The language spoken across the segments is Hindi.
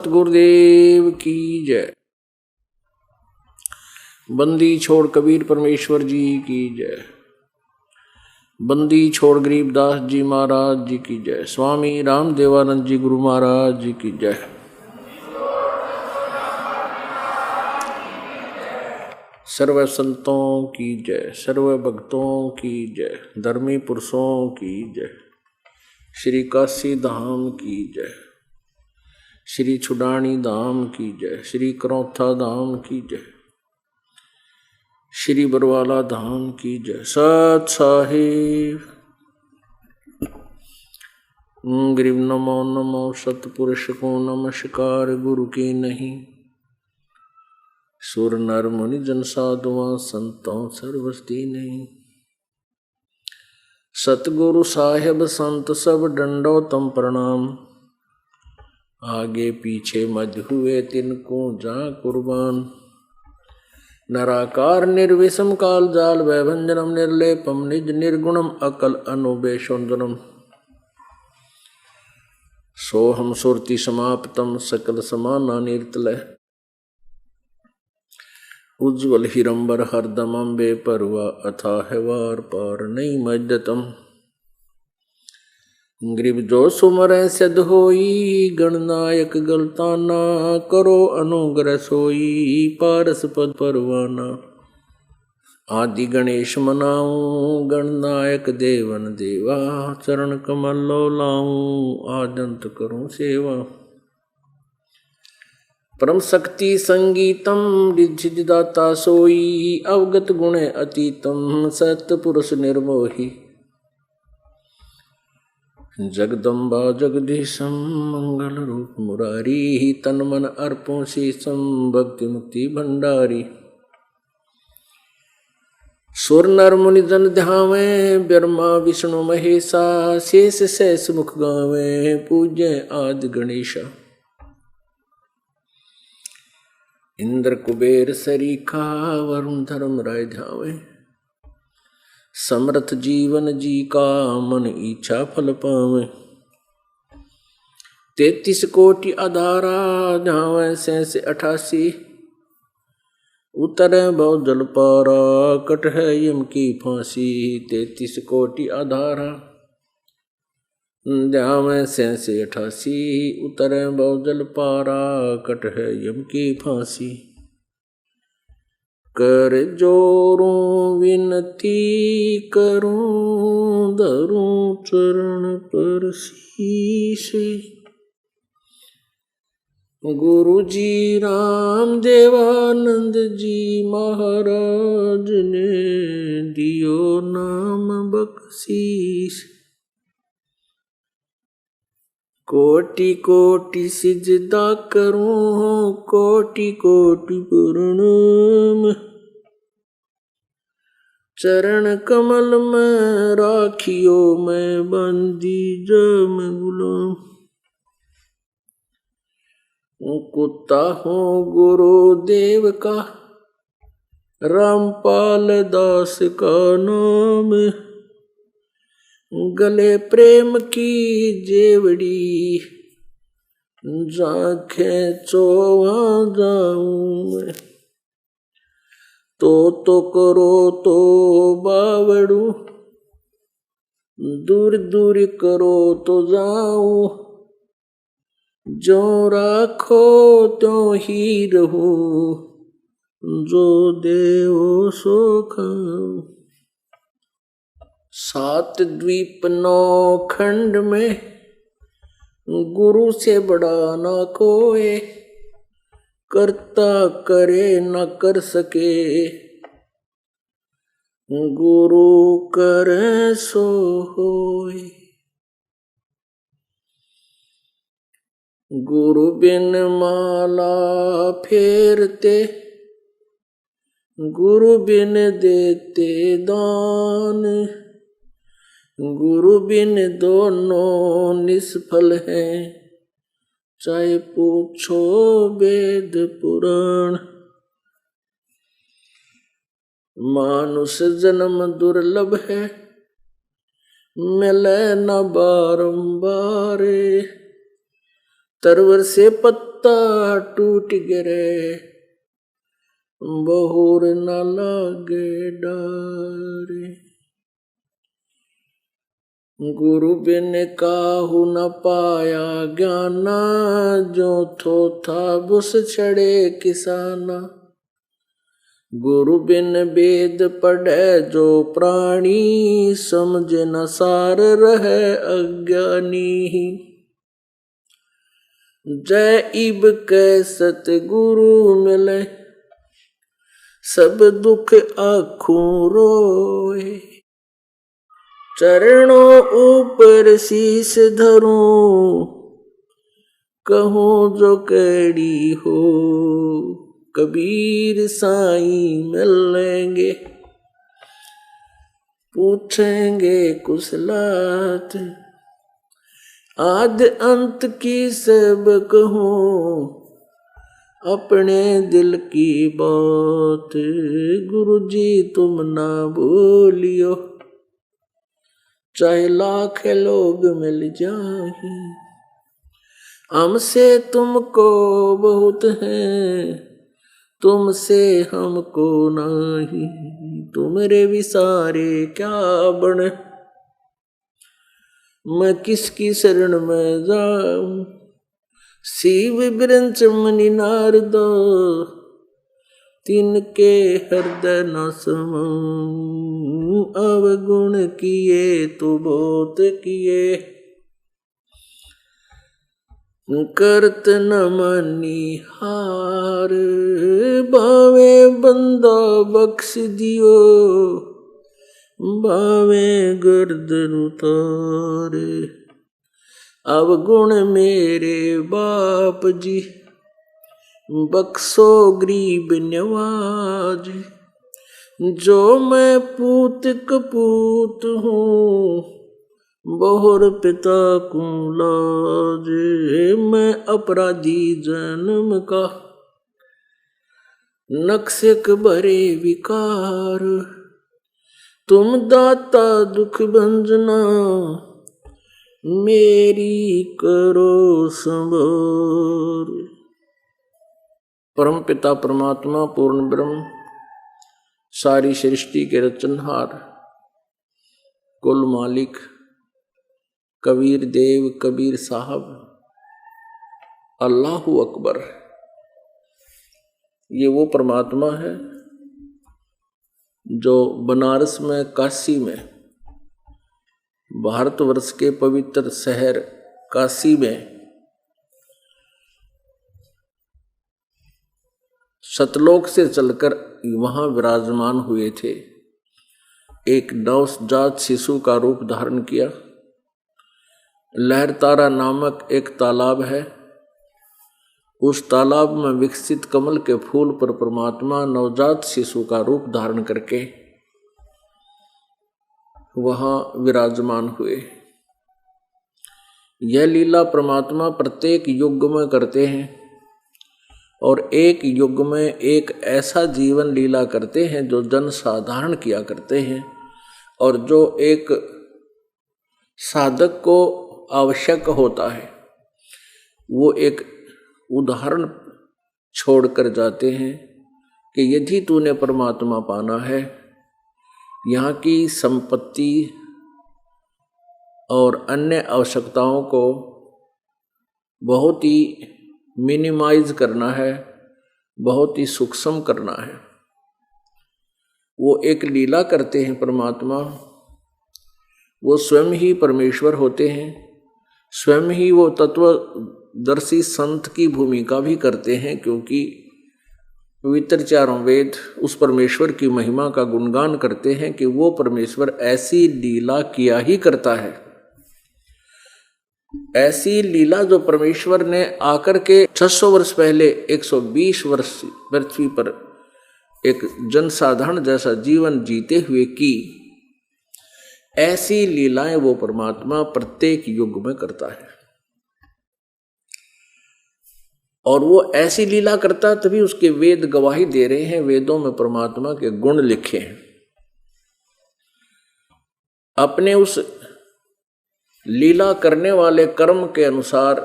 गुरुदेव की जय। बंदी छोड़ कबीर परमेश्वर जी की जय। बंदी छोड़ गरीबदास जी महाराज जी की जय। स्वामी राम देवानंद जी गुरु महाराज जी की जय। सर्व संतों की जय, सर्व भक्तों की जय, धर्मी पुरुषों की जय। श्री काशी धाम की जय, श्री छुडानी धाम की जय, श्री करौथा धाम की जय, श्री बरवाला धाम की जय। सत साहिब गरीब नमो नमो सतपुरुष को नमस्कार। गुरु की नहीं सुर नर मुनि जन साधुआ संतों सर्वस्ती नहीं। सतगुरु साहेब संत सब डंडो तम प्रणाम। आगे पीछे मध्य हुए तिनको जा कुर्बान। नराकार निर्विषम काल जाल वैभंजनम निर्लेपम निज निर्गुणम अकल अनुबेशोन्दनम। सोहम सुरति समाप्तम सकल समाना निर्तलय। उज्ज्वल हिरंबर हरदमं बेपरवा अथाह वार पार नहीं मज्जतम। ग्रीब जो सुमर सिद्ध होई गणनायक गलताना। करो अनुग्रह सोई पारस पद परवाना। आदि गणेश मनाऊं गणनायक देवन देवा। चरण कमल लो लाऊं आदंत करूं सेवा। परम शक्ति संगीतम रिद्धिदाता सोई। अवगत गुण अतीतम सत्पुरुष निर्मोही। जगदम्बा जगदीशम मंगल रूप मुरारी। तन मन अर्पों शीशम भक्ति मुक्ति भंडारी। सुर नर मुनि जन ध्यावे ब्रह्मा विष्णु महेशा। शेष शेष मुख गावे पूज्य आदि गणेशा। इंद्र कुबेर सरीखा वरुण धर्म राय ध्यावे। समर्थ जीवन जी का मन इच्छा फल पावे। 33 कोटि आधारा ध्यावे शेष 88। उतरे भव जल पारा कट है यम की फांसी। 33 कोटि आधारा ध्यावे शेष 88। उतरे भव जल पारा कट है यम की फांसी। कर जोरूं विनती करूं धरूं चरण पर शीश। गुरु जी राम देवानंद जी महाराज ने दियो नाम बख्शीश। कोटि कोटि सिजदा करूं कोटि कोटि प्रणाम। चरण कमल में राखियो मैं बंदी जम गुलाम। कुत्ता हूँ गुरुदेव का रामपाल दास का नाम। गले प्रेम की जेवड़ी जांखें चोवा जाऊं मैं। तो करो तो बावड़ू दूर दूर करो तो जाऊं। जो राखो त्यों ही रहूं जो देवो सो खाऊं। 7 द्वीप 9 खंड में गुरु से बड़ा ना कोई। करता करे न कर सके गुरु करे सो होए। गुरु बिन माला फेरते गुरु बिन देते दान। गुरु बिन दोनों निष्फल हैं चाहे पूछो वेद पुराण। मानुष जन्म दुर्लभ है मिले न बारंबार। तरवर से पत्ता टूट गिरे, बहुर न लागे डारे। गुरु बिन काहू न पाया ज्ञाना, जो थो था बुस छड़े किसाना। गुरु बिन वेद पढ़े जो प्राणी, समझ न सार रहे अज्ञानी। जय इब कै सतगुरु मिले, सब दुख आँखों रोए। चरणों ऊपर शीश धरूं, कहूँ जो कैडी हो। कबीर साईं मिलेंगे, पूछेंगे कुशलात। आदि अंत की सब कहूँ, अपने दिल की बात। गुरुजी तुम ना भूलियो, चाहे लाख लोग मिल जाए। हमसे तुमको बहुत है, तुमसे हमको नहीं। तुमरे विसारे क्या बने, मैं किसकी शरण में जाऊं। शिव बिरंच मणि नारद, तिनके हृदय न समाऊं। अवगुण किए तो बहुत किए, करत न मानी हार। बावे बंदा बख्श दियो, बावे गर्दन उतारे। अवगुण मेरे बाप जी, बख्शो गरीब नवाज। जो मैं पूत कपूत हूँ, बहुर पिता को लाज। मैं अपराधी जन्म का, नक्शक भरे विकार। तुम दाता दुख भंजना, मेरी करो संभार। परम पिता परमात्मा पूर्ण ब्रह्म, सारी सृष्टि के रचनहार, कुल मालिक कबीर देव कबीर साहब, अल्लाहु अकबर। ये वो परमात्मा है जो बनारस में, काशी में, भारतवर्ष के पवित्र शहर काशी में सतलोक से चलकर वहां विराजमान हुए थे। एक नवजात शिशु का रूप धारण किया। लहरतारा नामक एक तालाब है, उस तालाब में विकसित कमल के फूल पर परमात्मा नवजात शिशु का रूप धारण करके वहां विराजमान हुए। यह लीला परमात्मा प्रत्येक युग में करते हैं और एक युग में एक ऐसा जीवन लीला करते हैं जो जन साधारण किया करते हैं और जो एक साधक को आवश्यक होता है। वो एक उदाहरण छोड़कर जाते हैं कि यदि तूने परमात्मा पाना है, यहाँ की संपत्ति और अन्य आवश्यकताओं को बहुत ही मिनिमाइज करना है, बहुत ही सूक्ष्म करना है। वो एक लीला करते हैं परमात्मा, वो स्वयं ही परमेश्वर होते हैं, स्वयं ही वो तत्वदर्शी संत की भूमिका भी करते हैं, क्योंकि पवित्र चारों वेद उस परमेश्वर की महिमा का गुणगान करते हैं कि वो परमेश्वर ऐसी लीला किया ही करता है। ऐसी लीला जो परमेश्वर ने आकर के 600 वर्ष पहले 120 वर्ष पृथ्वी पर एक जनसाधारण जैसा जीवन जीते हुए की, ऐसी लीलाएं वो परमात्मा प्रत्येक युग में करता है। और वो ऐसी लीला करता, तभी उसके वेद गवाही दे रहे हैं, वेदों में परमात्मा के गुण लिखे हैं। अपने उस लीला करने वाले कर्म के अनुसार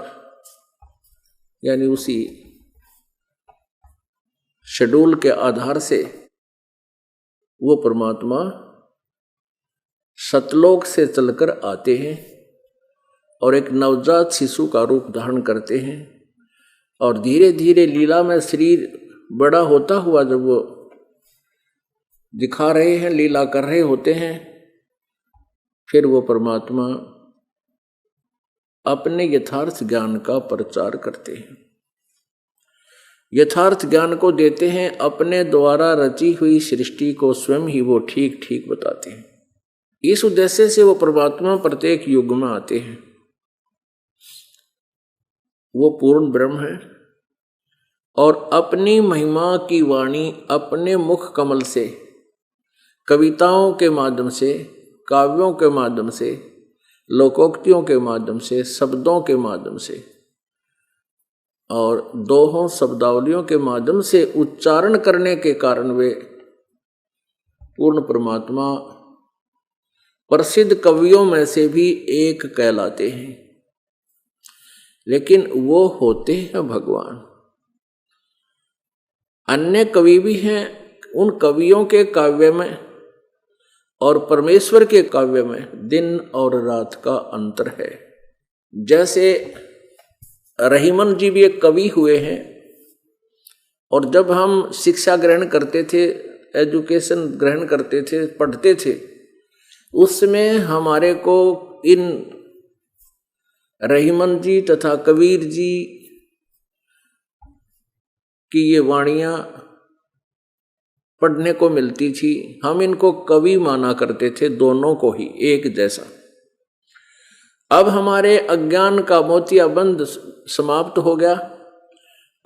यानी उसी शेड्यूल के आधार से वो परमात्मा सतलोक से चलकर आते हैं और एक नवजात शिशु का रूप धारण करते हैं और धीरे धीरे लीला में शरीर बड़ा होता हुआ जब वो दिखा रहे हैं, लीला कर रहे होते हैं, फिर वो परमात्मा अपने यथार्थ ज्ञान का प्रचार करते हैं, यथार्थ ज्ञान को देते हैं, अपने द्वारा रची हुई सृष्टि को स्वयं ही वो ठीक ठीक बताते हैं। इस उद्देश्य से वो परमात्मा प्रत्येक युग में आते हैं। वो पूर्ण ब्रह्म है और अपनी महिमा की वाणी अपने मुख कमल से, कविताओं के माध्यम से, काव्यों के माध्यम से, लोकोक्तियों के माध्यम से, शब्दों के माध्यम से और दोहों शब्दावलियों के माध्यम से उच्चारण करने के कारण वे पूर्ण परमात्मा प्रसिद्ध कवियों में से भी एक कहलाते हैं। लेकिन वो होते हैं भगवान। अन्य कवि भी हैं, उन कवियों के काव्य में और परमेश्वर के काव्य में दिन और रात का अंतर है। जैसे रहीमन जी भी एक कवि हुए हैं और जब हम शिक्षा ग्रहण करते थे, एजुकेशन ग्रहण करते थे, पढ़ते थे, उसमें हमारे को इन रहीमन जी तथा कबीर जी की ये वाणियां पढ़ने को मिलती थी। हम इनको कवि माना करते थे, दोनों को ही एक जैसा। अब हमारे अज्ञान का मोतियाबंद समाप्त हो गया।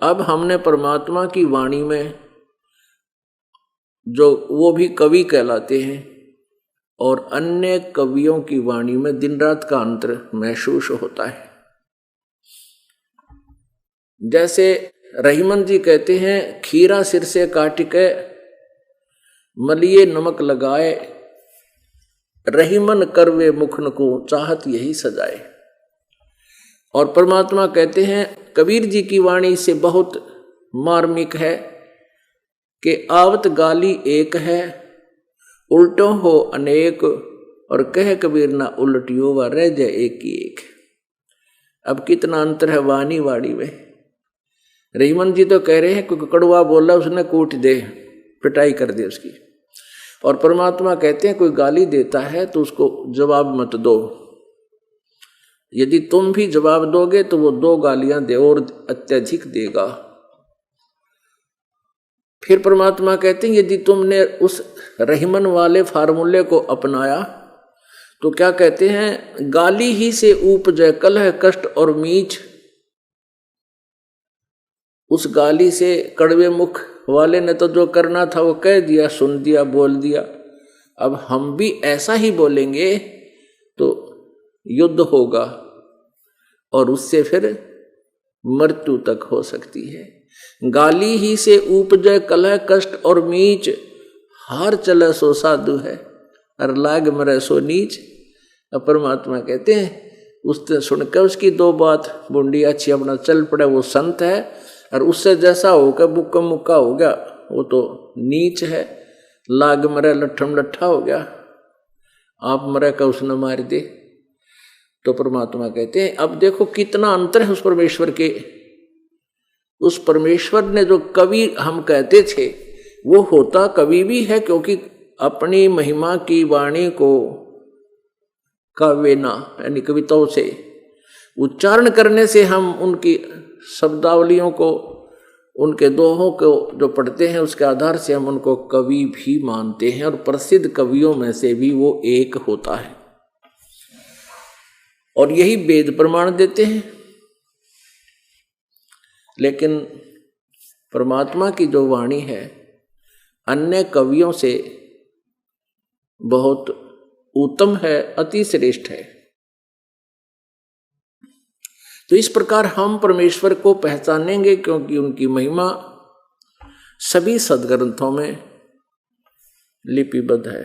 अब हमने परमात्मा की वाणी में जो वो भी कवि कहलाते हैं और अन्य कवियों की वाणी में दिन रात का अंतर महसूस होता है। जैसे रहीमन जी कहते हैं, खीरा सिर से काट के मलिए नमक लगाए, रहीमन करवे मुखन को चाहत यही सजाए। और परमात्मा कहते हैं, कबीर जी की वाणी से बहुत मार्मिक है कि आवत गाली एक है, उल्टो हो अनेक, और कह कबीर ना उल्टियो व रह जाए एक ही एक। अब कितना अंतर है वाणी वाणी में। रहीमन जी तो कह रहे हैं कोई कड़वा बोला उसने कूट दे, पिटाई कर दे उसकी। और परमात्मा कहते हैं कोई गाली देता है तो उसको जवाब मत दो, यदि तुम भी जवाब दोगे तो वो 2 गालियां दे और अत्यधिक देगा। फिर परमात्मा कहते हैं यदि तुमने उस रहीमन वाले फार्मूले को अपनाया तो क्या कहते हैं, गाली ही से उपजे कलह कष्ट और मीच। उस गाली से कड़वे मुख वाले ने तो जो करना था वो कह दिया, सुन दिया, बोल दिया। अब हम भी ऐसा ही बोलेंगे तो युद्ध होगा और उससे फिर मृत्यु तक हो सकती है। गाली ही से उपजे कलह कष्ट और मीच, हार चले सो साधु है और लाग मरे सो नीच। अब परमात्मा कहते हैं उसने सुनकर उसकी 2 बात बुंडी अच्छी अपना चल पड़े वो संत है, और उससे जैसा होकर बुक्का मुक्का हो गया वो तो नीच है, लाग मरे लट्ठम लट्ठा हो गया, आप मरे का उसने मार दे। तो परमात्मा कहते हैं अब देखो कितना अंतर है उस परमेश्वर के। उस परमेश्वर ने जो कवि हम कहते थे वो होता कवि भी है, क्योंकि अपनी महिमा की वाणी को काव्यना यानी कविताओं से उच्चारण करने से हम उनकी शब्दावलियों को, उनके दोहों को जो पढ़ते हैं उसके आधार से हम उनको कवि भी मानते हैं और प्रसिद्ध कवियों में से भी वो एक होता है। और यही वेद प्रमाण देते हैं। लेकिन परमात्मा की जो वाणी है अन्य कवियों से बहुत उत्तम है, अति श्रेष्ठ है। तो इस प्रकार हम परमेश्वर को पहचानेंगे क्योंकि उनकी महिमा सभी सदग्रंथों में लिपिबद्ध है।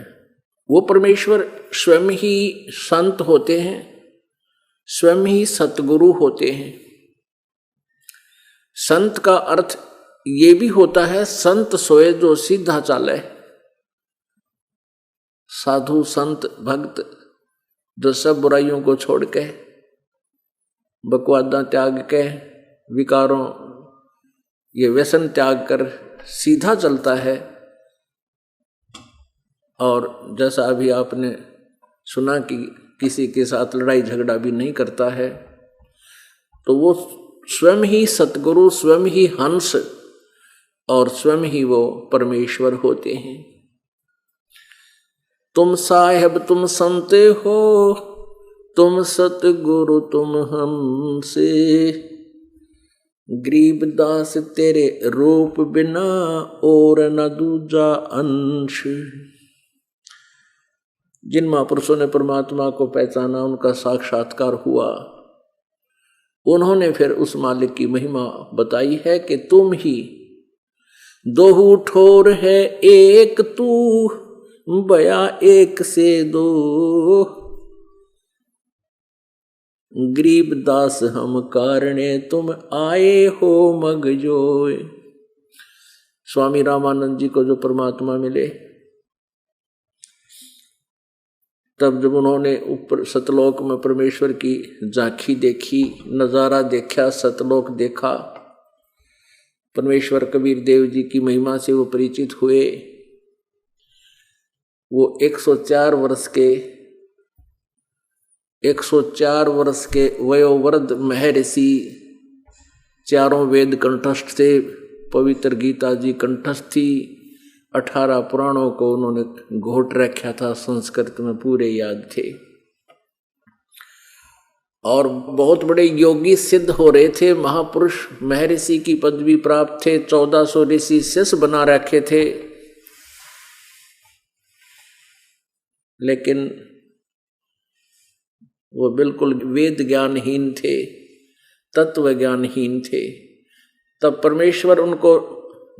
वो परमेश्वर स्वयं ही संत होते हैं, स्वयं ही सतगुरु होते हैं। संत का अर्थ ये भी होता है संत सोए जो सीधा चाले। साधु संत भक्त जो सब बुराइयों को छोड़ के, बकवादा त्याग के, विकारों ये व्यसन त्याग कर सीधा चलता है। और जैसा अभी आपने सुना कि किसी के साथ लड़ाई झगड़ा भी नहीं करता है, तो वो स्वयं ही सतगुरु, स्वयं ही हंस और स्वयं ही वो परमेश्वर होते हैं। तुम साहेब तुम संत हो, तुम सतगुरु तुम हमसे, गरीबदास तेरे रूप बिना और न दूजा अंश। जिन महापुरुषों ने परमात्मा को पहचाना, उनका साक्षात्कार हुआ, उन्होंने फिर उस मालिक की महिमा बताई है कि तुम ही दोहू ठोर है एक तू, बया एक से दो, गरीब दास हम कारणे तुम आए हो मगजोय। स्वामी रामानंद जी को जो परमात्मा मिले, तब जब उन्होंने ऊपर सतलोक में परमेश्वर की झांकी देखी, नजारा देखा, सतलोक देखा, परमेश्वर कबीर देव जी की महिमा से वो परिचित हुए। वो 104 वर्ष के वयोवृद्ध महर्षि, चारों वेद कंठस्थ थे, पवित्र गीता जी कंठस्थ थी, 18 पुराणों को उन्होंने घोट रखा था, संस्कृत में पूरे याद थे, और बहुत बड़े योगी सिद्ध हो रहे थे, महापुरुष महर्षि की पदवी प्राप्त थे, 1400 ऋषि शिष्य बना रखे थे। लेकिन वो बिल्कुल वेद ज्ञानहीन थे, तत्व ज्ञानहीन थे। तब परमेश्वर उनको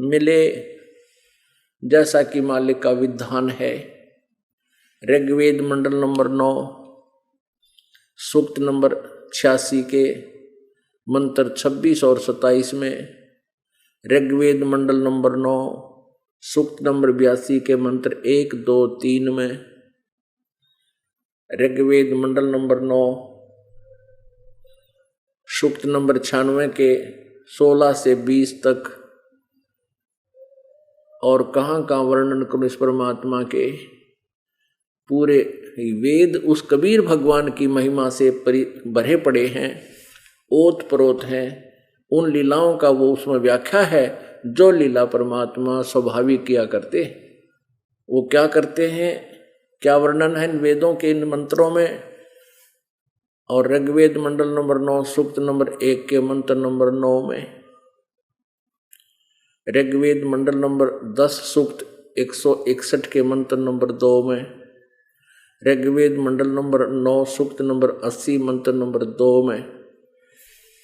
मिले, जैसा कि मालिक का विधान है। ऋग्वेद मंडल नंबर 9 सूक्त नंबर 86 के मंत्र 26 और 27 में, ऋग्वेद मंडल नंबर 9 सूक्त नंबर 82 के मंत्र 1, 2, 3 में, ऋग्वेद मंडल नंबर 9 सूक्त नंबर 96 के 16 से 20 तक, और कहाँ कहाँ वर्णन करूं इस परमात्मा के। पूरे वेद उस कबीर भगवान की महिमा से भरे पड़े हैं, ओत प्रोत हैं। उन लीलाओं का वो उसमें व्याख्या है, जो लीला परमात्मा स्वाभाविक किया करते। वो क्या करते हैं, क्या वर्णन है इन वेदों के, इन मंत्रों में। और ऋग्वेद मंडल नंबर 9 सूक्त नंबर 1 के मंत्र नंबर 9 में, ऋग्वेद मंडल नंबर 10 सूक्त 161 के मंत्र नंबर 2 में, ऋग्वेद मंडल नंबर 9 सूक्त नंबर 80 मंत्र नंबर 2 में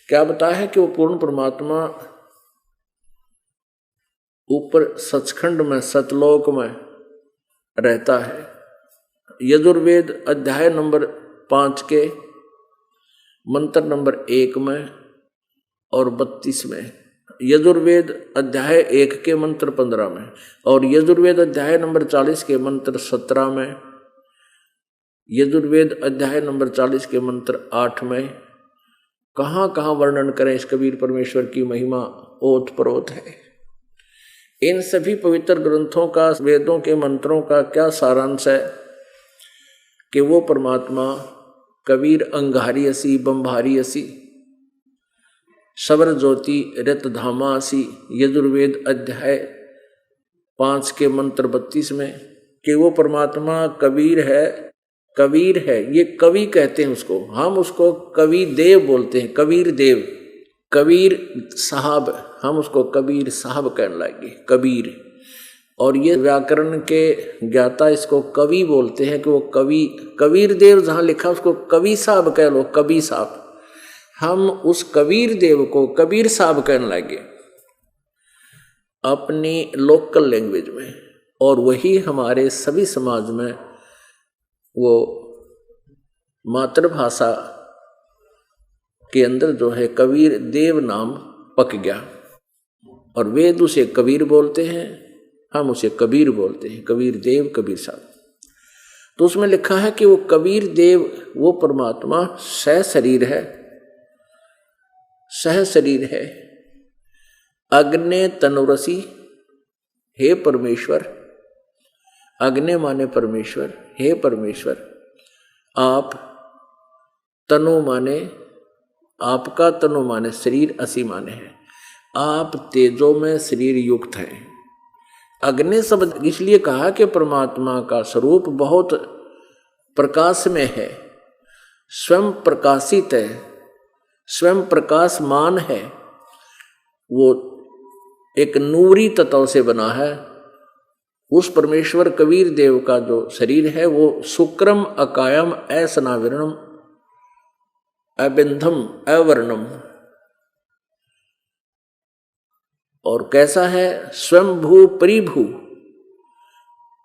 क्या बताया है कि वो पूर्ण परमात्मा ऊपर सचखंड में, सतलोक में रहता है। यजुर्वेद अध्याय नंबर 5 के मंत्र नंबर 1 में और 32 में, यजुर्वेद अध्याय 1 के मंत्र 15 में, और यजुर्वेद अध्याय नंबर 40 के मंत्र 17 में, यजुर्वेद अध्याय नंबर 40 के मंत्र 8 में। कहाँ कहाँ वर्णन करें इस कबीर परमेश्वर की महिमा, ओत प्रोत है। इन सभी पवित्र ग्रंथों का, वेदों के मंत्रों का क्या सारांश है कि वो परमात्मा कबीर अंगारी असी बंभारी असी, सबर ज्योति रत धामा असी, यजुर्वेद अध्याय 5 के मंत्र 32 में, कि वो परमात्मा कबीर है। कबीर है, ये कवि कहते हैं उसको, हम उसको कवि देव बोलते हैं, कबीर देव, कबीर साहब, हम उसको कबीर साहब कहने लगे, कबीर। और ये व्याकरण के ज्ञाता इसको कवि बोलते हैं कि वो कवि, कबीर देव जहाँ लिखा उसको कवि साहब कह लो, कवि साहब। हम उस कबीर देव को कबीर साहब कहने लगे अपनी लोकल लैंग्वेज में, और वही हमारे सभी समाज में वो मातृभाषा के अंदर जो है कबीर देव नाम पक गया। और वेद उसे कबीर बोलते हैं, हम उसे कबीर बोलते हैं, कबीर देव, कबीर साहब। तो उसमें लिखा है कि वो कबीर देव, वो परमात्मा सह शरीर है, सह शरीर है, अग्ने तनुरसी, हे परमेश्वर, अग्ने माने परमेश्वर, हे परमेश्वर, आप, तनु माने आपका, तनु माने शरीर, असी माने है, आप तेजो में शरीर युक्त हैं। अग्नि शब्द इसलिए कहा कि परमात्मा का स्वरूप बहुत प्रकाश में है, स्वयं प्रकाशित है, स्वयं प्रकाशमान है, वो एक नूरी तत्व से बना है। उस परमेश्वर कबीर देव का जो शरीर है वो शुक्रम अकायम असनाविरणम अबिंधम अवर्णम, और कैसा है, स्वयंभू परिभू,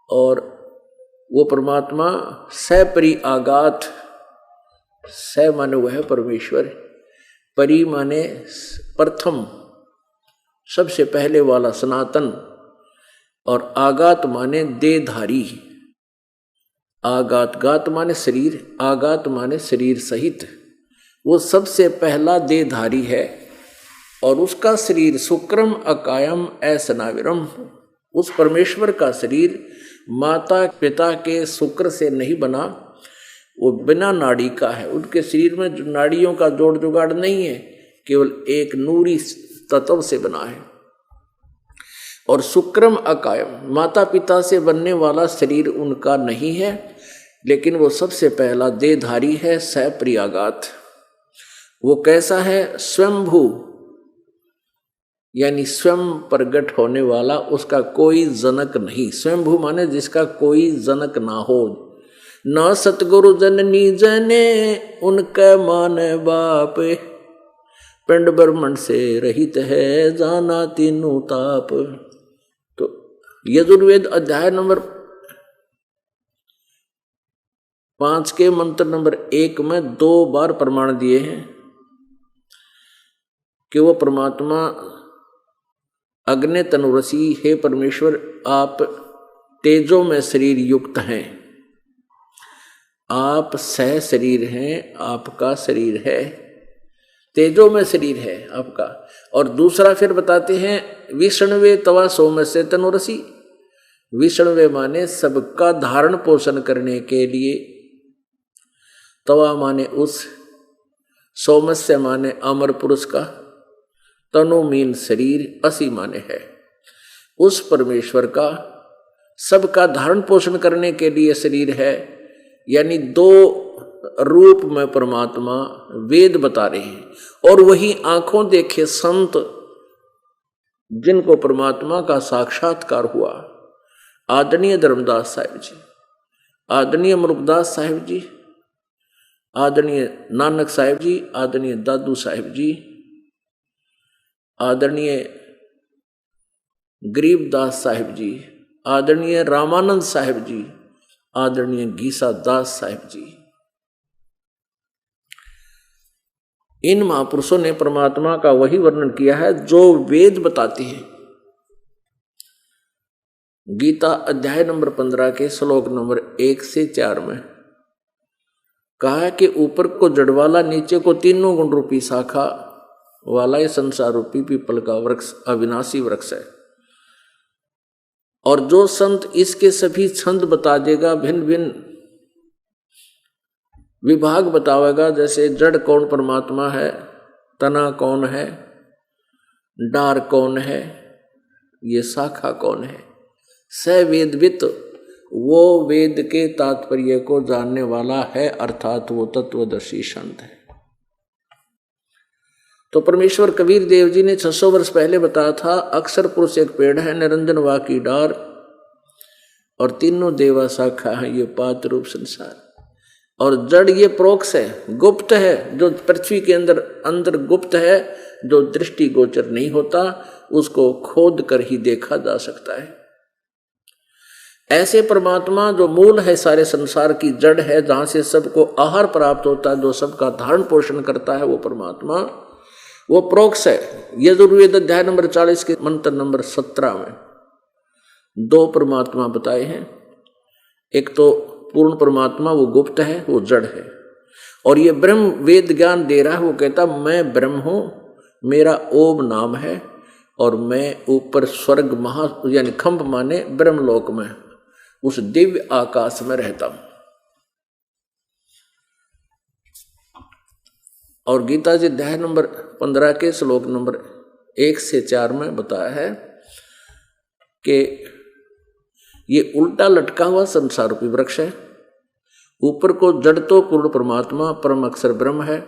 और वो परमात्मा सपरि आगात, स माने वह है परमेश्वर, परि माने प्रथम, सबसे पहले वाला, सनातन, और आगात माने देहधारी, आगात, गात माने शरीर, आगात माने शरीर सहित, वो सबसे पहला देहधारी है। और उसका शरीर शुक्रम अकायम असनाविरम, उस परमेश्वर का शरीर माता पिता के शुक्र से नहीं बना, वो बिना नाड़ी का है। उनके शरीर में नाड़ियों का जोड़ जुगाड़ नहीं है, केवल एक नूरी तत्व से बना है। और शुक्रम अकायम, माता पिता से बनने वाला शरीर उनका नहीं है, लेकिन वो सबसे पहला देहधारी है, सप्रियागात। वो कैसा है, स्वयंभू, यानी स्वयं प्रगट होने वाला, उसका कोई जनक नहीं। स्वयंभू माने जिसका कोई जनक ना हो। न सतगुरु जननी जने उनके माने बाप, पिंड ब्रह्मण से रहित है जाना तीनों ताप। तो यजुर्वेद अध्याय नंबर 5 के मंत्र नंबर 1 में 2 बार प्रमाण दिए हैं कि वो परमात्मा अग्नि तनुरसी, हे परमेश्वर आप तेजो में शरीर युक्त हैं, आप सह शरीर हैं, आपका शरीर है, तेजो में शरीर है आपका। और दूसरा फिर बताते हैं, विष्णवे तवा सोम से तनुरसी, विष्णवे माने सबका धारण पोषण करने के लिए, तवा माने उस, सोमस्य माने अमर पुरुष का, तनु मीन शरीर, असी माने है उस परमेश्वर का सबका धारण पोषण करने के लिए शरीर है। यानी 2 रूप में परमात्मा वेद बता रहे हैं। और वही आंखों देखे संत जिनको परमात्मा का साक्षात्कार हुआ, आदरणीय धर्मदास साहिब जी, आदरणीय मुरुगदास साहिब जी, आदरणीय नानक साहिब जी, आदरणीय दादू साहिब जी, आदरणीय गरीबदास साहिब जी, आदरणीय रामानंद साहिब जी, आदरणीय गीसा दास साहिब जी, इन महापुरुषों ने परमात्मा का वही वर्णन किया है जो वेद बताते हैं। गीता अध्याय नंबर 15 के श्लोक नंबर 1 से 4 में कहा है कि ऊपर को जड़ वाला, नीचे को तीनों गुण रूपी शाखा वाला ये संसार रूपी पीपल का वृक्ष अविनाशी वृक्ष है। और जो संत इसके सभी छंद बता देगा, भिन्न भिन्न विभाग बतावेगा, जैसे जड़ कौन परमात्मा है, तना कौन है, डार कौन है, ये शाखा कौन है, स वेदवित, वो वेद के तात्पर्य को जानने वाला है, अर्थात वो तत्वदर्शी संत है। तो परमेश्वर कबीर देव जी ने 600 वर्ष पहले बताया था, अक्षर पुरुष एक पेड़ है, निरंजन वा की डार, और तीनों देवा शाखा है ये पात रूप संसार। और जड़ ये प्रोक्ष है, गुप्त है, जो पृथ्वी के अंदर गुप्त है, जो दृष्टि गोचर नहीं होता, उसको खोद कर ही देखा जा सकता है। ऐसे परमात्मा जो मूल है, सारे संसार की जड़ है, जहां से सबको आहार प्राप्त होता है, जो सबका धारण पोषण करता है, वो परमात्मा वो प्रोक्ष है। यजुर्वेद अध्याय नंबर 40 के मंत्र नंबर 17 में दो परमात्मा बताए हैं। एक तो पूर्ण परमात्मा, वो गुप्त है, वो जड़ है, और ये ब्रह्म वेद ज्ञान दे रहा है। वो कहता मैं ब्रह्म हूं, मेरा ओम नाम है, और मैं ऊपर स्वर्ग महा यानी खंभ माने ब्रह्मलोक में उस दिव्य आकाश में रहता हूं। और गीता जी अध्याय नंबर 15 के श्लोक नंबर 1 से 4 में बताया है कि ये उल्टा लटका हुआ संसार रूपी वृक्ष है। ऊपर को जड़ तो पूर्ण परमात्मा परम अक्षर ब्रह्म है,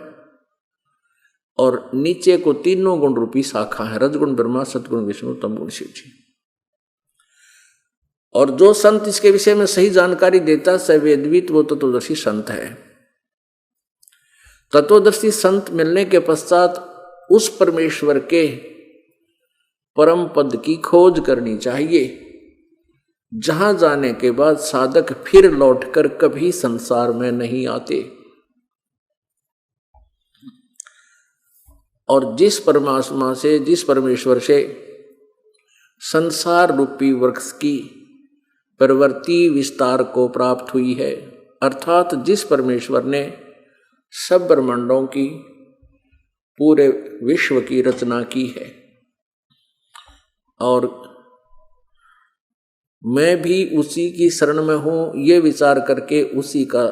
और नीचे को तीनों गुण रूपी शाखा है, रजगुण ब्रह्मा, सतगुण विष्णु, तमगुण शिव जी। और जो संत इसके विषय में सही जानकारी देता है वेदविद, वो तत्वदर्शी संत है। तत्वदर्शी संत मिलने के पश्चात उस परमेश्वर के परम पद की खोज करनी चाहिए, जहां जाने के बाद साधक फिर लौटकर कभी संसार में नहीं आते। और जिस परमात्मा से, जिस परमेश्वर से संसार रूपी वृक्ष की प्रवृत्ति विस्तार को प्राप्त हुई है, अर्थात जिस परमेश्वर ने सब ब्रह्मांडों की, पूरे विश्व की रचना की है, और मैं भी उसी की शरण में हूं, ये विचार करके उसी का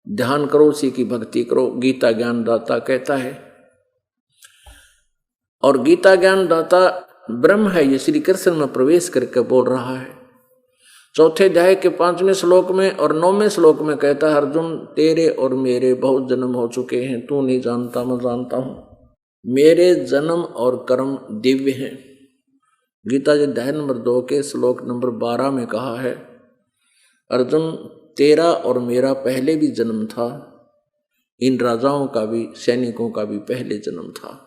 ध्यान करो, उसी की भक्ति करो, गीता ज्ञान दाता कहता है। और गीता ज्ञान दाता ब्रह्म है, ये श्री कृष्ण में प्रवेश करके बोल रहा है। चौथे अध्याय के 5वें श्लोक में और 9वें श्लोक में कहता है, अर्जुन तेरे और मेरे बहुत जन्म हो चुके हैं, तू नहीं जानता, मैं जानता हूं। मेरे जन्म और कर्म दिव्य हैं। गीता जी अध्याय नंबर 2 के श्लोक नंबर 12 में कहा है, अर्जुन तेरा और मेरा पहले भी जन्म था, इन राजाओं का भी, सैनिकों का भी पहले जन्म था।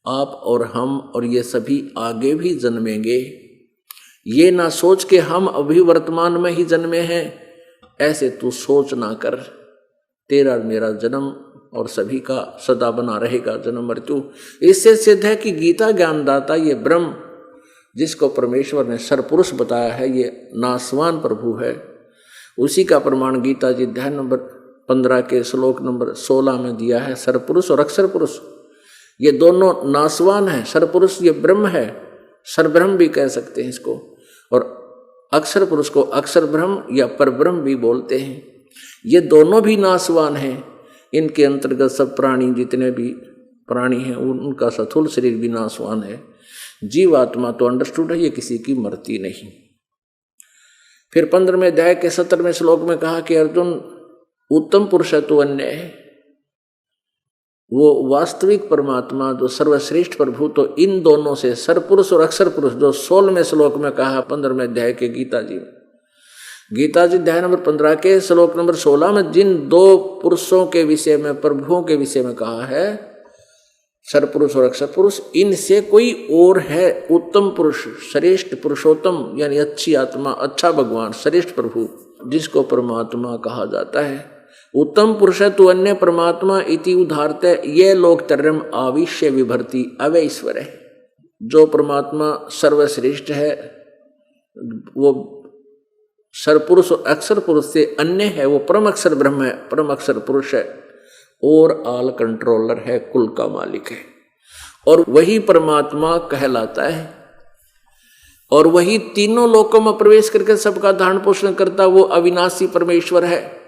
आप और हम और ये सभी आगे भी जन्मेंगे। ये ना सोच के हम अभी वर्तमान में ही जन्मे हैं, ऐसे तू सोच ना कर। तेरा मेरा जन्म और सभी का सदा बना रहेगा जन्म मृत्यु। इससे सिद्ध है कि गीता ज्ञानदाता ये ब्रह्म, जिसको परमेश्वर ने सरपुरुष बताया है, ये नासवान प्रभु है। उसी का प्रमाण गीता जी अध्याय नंबर 15 के श्लोक नंबर 16 में दिया है। सरपुरुष और अक्षर पुरुष ये दोनों नासवान है। सरपुरुष ये ब्रह्म है, सरब्रह्म भी कह सकते हैं इसको, और अक्षर पुरुष को अक्षर ब्रह्म या परब्रह्म भी बोलते हैं। ये दोनों भी नासवान हैं। इनके अंतर्गत सब प्राणी, जितने भी प्राणी हैं, उनका स्थूल शरीर भी नासवान है। जीवात्मा तो अंडरस्टूड है, ये किसी की मरती नहीं। फिर 15वें अध्याय के 17वें श्लोक में कहा कि अर्जुन उत्तम पुरुष है तो अन्य है, वो वास्तविक परमात्मा जो सर्वश्रेष्ठ प्रभु, तो इन दोनों से सरपुरुष और अक्षर पुरुष, जो 16वें श्लोक में कहा 15वें अध्याय के गीता जी में। गीता जी अध्याय नंबर 15 के श्लोक नंबर 16 में जिन दो पुरुषों के विषय में, प्रभुओं के विषय में कहा है, सरपुरुष और अक्षर पुरुष, इनसे कोई और है उत्तम पुरुष, श्रेष्ठ पुरुषोत्तम, यानी अच्छी आत्मा, अच्छा भगवान, श्रेष्ठ प्रभु, जिसको परमात्मा कहा जाता है। उत्तम पुरुष तु अन्य परमात्मा इति उदाहरते ये लोकतर्यम आविश्य विभर्ति अवैश्वर है। जो परमात्मा सर्वश्रेष्ठ है वो सरपुरुष और अक्षर पुरुष से अन्य है, वो परम अक्षर ब्रह्म है, परम अक्षर पुरुष है, और ऑल कंट्रोलर है, कुल का मालिक है, और वही परमात्मा कहलाता है। और वही तीनों लोकों में प्रवेश करके सबका धारण पोषण करता, वो अविनाशी परमेश्वर है।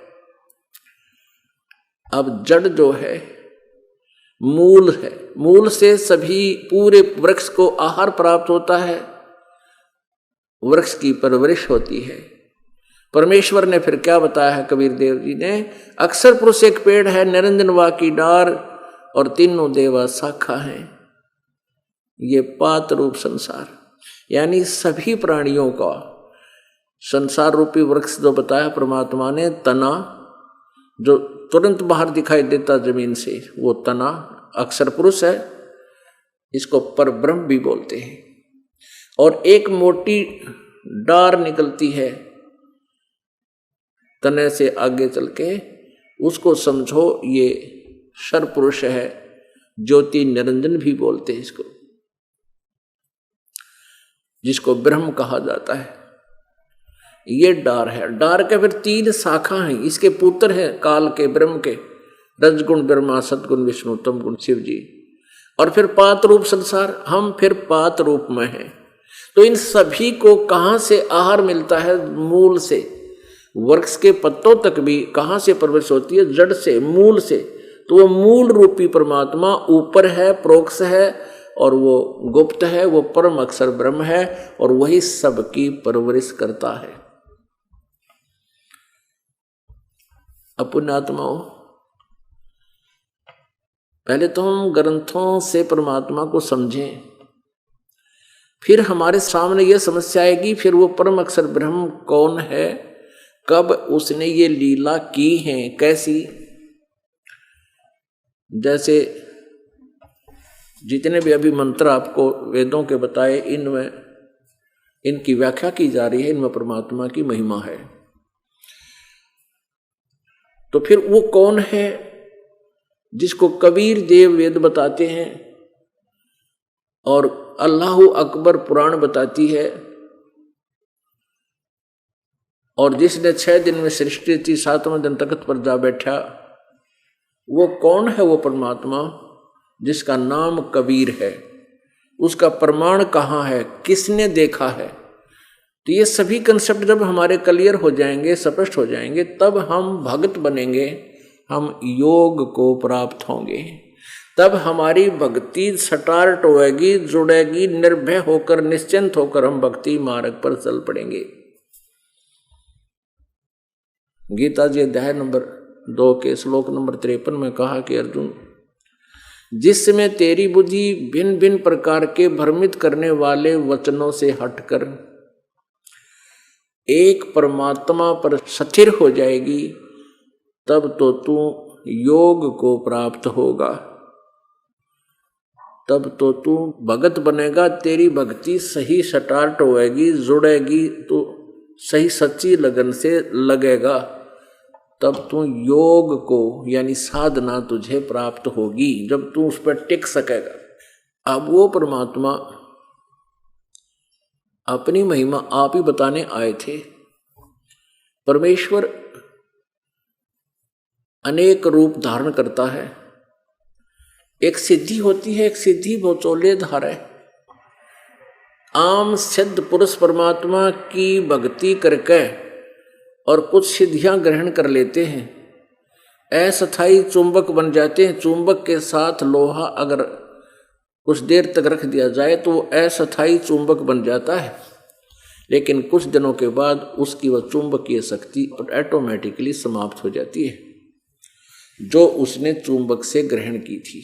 अब जड़ जो है मूल है, मूल से सभी पूरे वृक्ष को आहार प्राप्त होता है, वृक्ष की परवरिश होती है। परमेश्वर ने फिर क्या बताया है कबीर देव जी ने, अक्षर पुरुष एक पेड़ है, निरंजन वा की डार, और तीनों देवा शाखा हैं। ये पात रूप संसार, यानी सभी प्राणियों का संसार रूपी वृक्ष जो बताया परमात्मा ने, तना जो तुरंत बाहर दिखाई देता जमीन से, वो तना अक्षर पुरुष है, इसको परब्रह्म भी बोलते हैं। और एक मोटी डार निकलती है तने से आगे चल के, उसको समझो ये सरपुरुष है, ज्योति निरंजन भी बोलते हैं इसको, जिसको ब्रह्म कहा जाता है। ये डार है। डार के फिर 3 शाखा हैं, इसके पुत्र हैं काल के, ब्रह्म के, रजगुण ब्रह्मा, सदगुण विष्णु, तम गुण शिव जी, और फिर पात रूप संसार, हम फिर पात रूप में हैं। तो इन सभी को कहाँ से आहार मिलता है? मूल से। वृक्ष के पत्तों तक भी कहाँ से परवरिश होती है? जड़ से, मूल से। तो वो मूल रूपी परमात्मा ऊपर है, प्रोक्ष है, और वो गुप्त है, वो परम अक्षर ब्रह्म है, और वही सबकी परवरिश करता है। अपुण्यात्माओं, पहले तो हम ग्रंथों से परमात्मा को समझें, फिर हमारे सामने यह समस्या आएगी, फिर वो परम अक्षर ब्रह्म कौन है, कब उसने ये लीला की है, कैसी। जैसे जितने भी अभी मंत्र आपको वेदों के बताए, इनमें इनकी व्याख्या की जा रही है, इनमें परमात्मा की महिमा है। तो फिर वो कौन है जिसको कबीर देव वेद बताते हैं और अल्लाह अकबर पुराण बताती है, और जिसने 6 दिन में सृष्टि थी, 7वें दिन तख्त पर जा बैठा, वो कौन है? वो परमात्मा जिसका नाम कबीर है। उसका प्रमाण कहाँ है, किसने देखा है? तो ये सभी कंसेप्ट जब हमारे क्लियर हो जाएंगे, स्पष्ट हो जाएंगे, तब हम भगत बनेंगे, हम योग को प्राप्त होंगे। तब हमारी भक्ति स्टार्ट होएगी, जुड़ेगी, निर्भय होकर, निश्चिंत होकर हम भक्ति मार्ग पर चल पड़ेंगे। गीता जी अध्याय नंबर 2 के श्लोक नंबर 53 में कहा कि अर्जुन, जिसमें तेरी बुद्धि भिन्न भिन्न प्रकार के भ्रमित करने वाले वचनों से हटकर एक परमात्मा पर स्थिर हो जाएगी, तब तो तू योग को प्राप्त होगा, तब तो तू भगत बनेगा। तेरी भक्ति सही स्टार्ट होएगी, जुड़ेगी, तो सही सच्ची लगन से लगेगा, तब तू योग को यानी साधना तुझे प्राप्त होगी, जब तू उस पर टिक सकेगा। अब वो परमात्मा अपनी महिमा आप ही बताने आए थे। परमेश्वर अनेक रूप धारण करता है। एक सिद्धि होती है, एक सिद्धि भौचौले धार है। आम सिद्ध पुरुष परमात्मा की भक्ति करके और कुछ सिद्धियां ग्रहण कर लेते हैं, अस्थायी चुंबक बन जाते हैं। चुंबक के साथ लोहा अगर कुछ देर तक रख दिया जाए तो वो अस्थायी चुंबक बन जाता है, लेकिन कुछ दिनों के बाद उसकी वह चुंबकीय शक्ति ऑटोमेटिकली समाप्त हो जाती है, जो उसने चुंबक से ग्रहण की थी।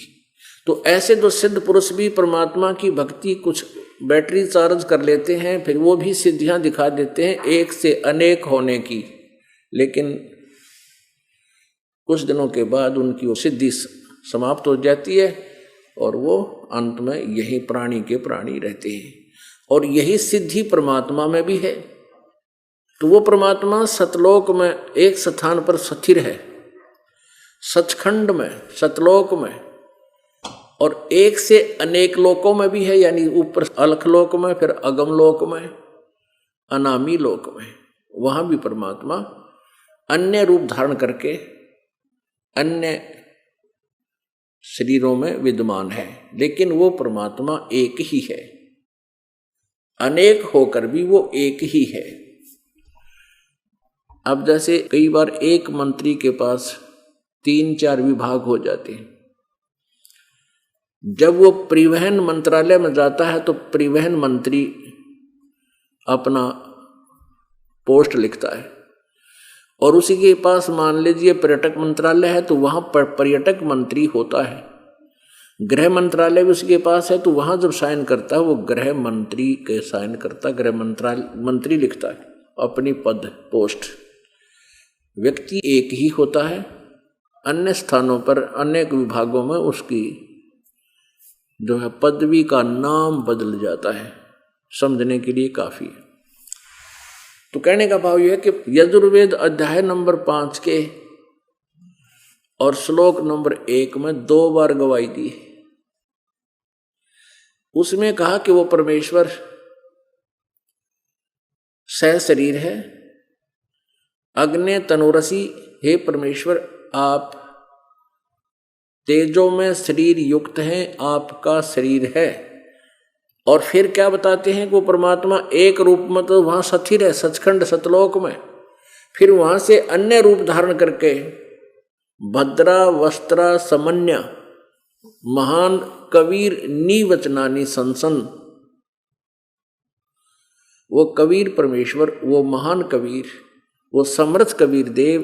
तो ऐसे दो सिद्ध पुरुष भी परमात्मा की भक्ति कुछ बैटरी चार्ज कर लेते हैं, फिर वो भी सिद्धियां दिखा देते हैं एक से अनेक होने की, लेकिन कुछ दिनों के बाद उनकी वो सिद्धि समाप्त हो जाती है और वो अंत में यही प्राणी के प्राणी रहते हैं। और यही सिद्धि परमात्मा में भी है। तो वो परमात्मा सतलोक में एक स्थान पर स्थिर है, सचखंड में, सतलोक में, और एक से अनेक लोकों में भी है, यानी ऊपर अलख लोक में, फिर अगम लोक में, अनामी लोक में। वहां भी परमात्मा अन्य रूप धारण करके अन्य शरीरों में विद्यमान है, लेकिन वो परमात्मा एक ही है। अनेक होकर भी वो एक ही है। अब जैसे कई बार एक मंत्री के पास 3-4 विभाग हो जाते हैं। जब वो परिवहन मंत्रालय में जाता है तो परिवहन मंत्री अपना पोस्ट लिखता है, और उसी के पास मान लीजिए पर्यटक मंत्रालय है तो वहां पर पर्यटक मंत्री होता है। गृह मंत्रालय भी उसके पास है तो वहां जब साइन करता है वो गृह मंत्री के साइन करता, गृह मंत्री लिखता है अपनी पद पोस्ट। व्यक्ति एक ही होता है, अन्य स्थानों पर अनेक विभागों में उसकी जो है पदवी का नाम बदल जाता है। समझने के लिए काफी है। तो कहने का भाव यह है कि यजुर्वेद अध्याय नंबर 5 के और श्लोक नंबर 1 में 2 बार गवाही दी है। उसमें कहा कि वो परमेश्वर सह शरीर है। अग्नि तनुरसी, हे परमेश्वर आप तेजो में शरीर युक्त हैं, आपका शरीर है। और फिर क्या बताते हैं कि वो परमात्मा एक रूप में तो वहां स्थिर है, सचखंड सतलोक में, फिर वहां से अन्य रूप धारण करके भद्रा वस्त्रा समन्या महान कबीर नीवचनानी संसन, वो कबीर परमेश्वर, वो महान कबीर, वो समर्थ कबीर देव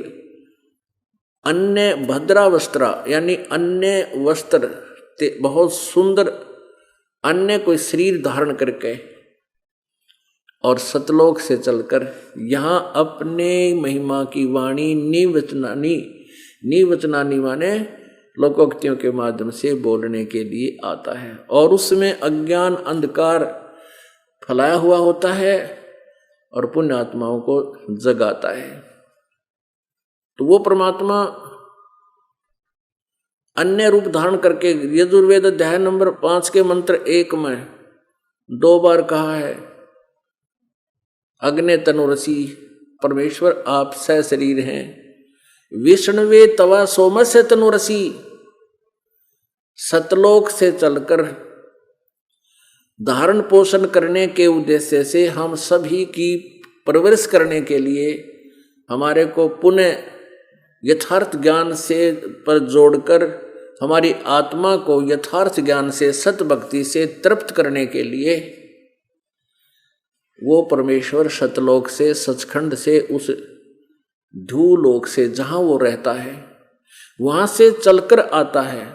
अन्य भद्रा वस्त्रा यानी अन्य वस्त्र बहुत सुंदर अन्य कोई शरीर धारण करके और सतलोक से चलकर यहाँ अपने महिमा की वाणी नीवचनानी माने लोकोक्तियों के माध्यम से बोलने के लिए आता है। और उसमें अज्ञान अंधकार फैलाया हुआ होता है और पुण्य आत्माओं को जगाता है। तो वो परमात्मा अन्य रूप धारण करके यजुर्वेद अध्याय नंबर 5 के मंत्र 1 में 2 बार कहा है, अग्नि तनुरसी परमेश्वर आप सह शरीर हैं। विष्णुवे तवा सोमस्य तनुरसी, सतलोक से चलकर धारण पोषण करने के उद्देश्य से हम सभी की परवरिश करने के लिए हमारे को पुनः यथार्थ ज्ञान से पर जोड़कर हमारी आत्मा को यथार्थ ज्ञान से सत भक्ति से तृप्त करने के लिए वो परमेश्वर सतलोक से सचखंड से उस धूलोक से जहां वो रहता है वहां से चलकर आता है।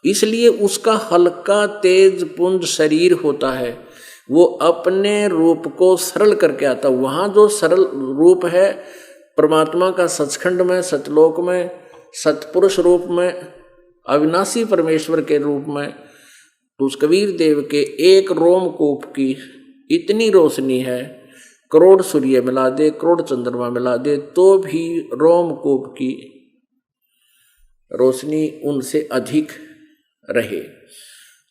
इसलिए उसका हल्का तेज पुंज शरीर होता है, वो अपने रूप को सरल करके आता। वहां जो सरल रूप है परमात्मा का सचखंड में सतलोक में सतपुरुष रूप में अविनाशी परमेश्वर के रूप में, तो उस कबीर देव के एक रोमकूप की इतनी रोशनी है, करोड़ सूर्य मिला दे करोड़ चंद्रमा मिला दे तो भी रोमकूप की रोशनी उनसे अधिक रहे।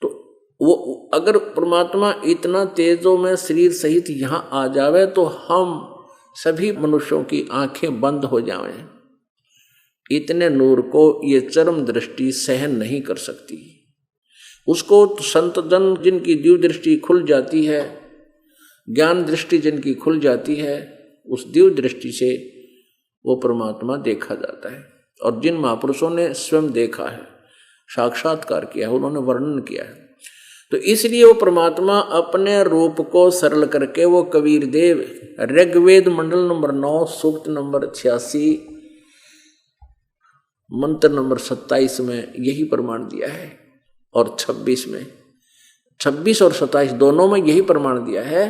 तो वो अगर परमात्मा इतना तेजों में शरीर सहित यहाँ आ जावे तो हम सभी मनुष्यों की आंखें बंद हो जाएं। इतने नूर को ये चरम दृष्टि सहन नहीं कर सकती। उसको संत जन जिनकी दिव्य दृष्टि खुल जाती है, ज्ञान दृष्टि जिनकी खुल जाती है, उस दिव्य दृष्टि से वो परमात्मा देखा जाता है। और जिन महापुरुषों ने स्वयं देखा है, साक्षात्कार किया है, उन्होंने वर्णन किया है, तो इसलिए वो परमात्मा अपने रूप को सरल करके वो कबीर देव ऋग्वेद मंडल नंबर 9 सूक्त नंबर 86 मंत्र नंबर 27 में यही प्रमाण दिया है। और 26 में 26 और 27 दोनों में यही प्रमाण दिया है